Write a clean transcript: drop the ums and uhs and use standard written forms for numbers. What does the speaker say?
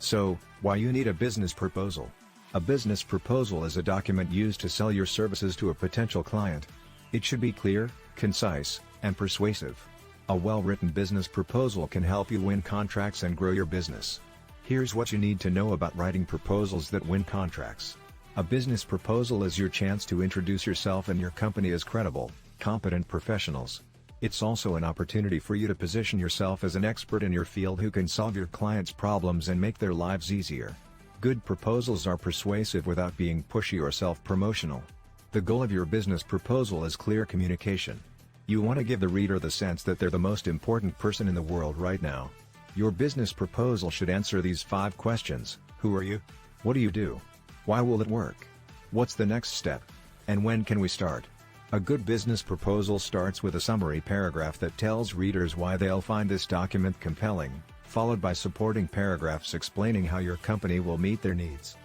So, why you need a business proposal? A business proposal is a document used to sell your services to a potential client. It should be clear, concise, and persuasive. A well-written business proposal can help you win contracts and grow your business. Here's what you need to know about writing proposals that win contracts. A business proposal is your chance to introduce yourself and your company as credible, competent professionals. It's also an opportunity for you to position yourself as an expert in your field who can solve your clients' problems and make their lives easier. Good proposals are persuasive without being pushy or self-promotional. The goal of your business proposal is clear communication. You want to give the reader the sense that they're the most important person in the world right now. Your business proposal should answer these 5 questions. Who are you? What do you do? Why will it work? What's the next step? And when can we start? A good business proposal starts with a summary paragraph that tells readers why they'll find this document compelling, followed by supporting paragraphs explaining how your company will meet their needs.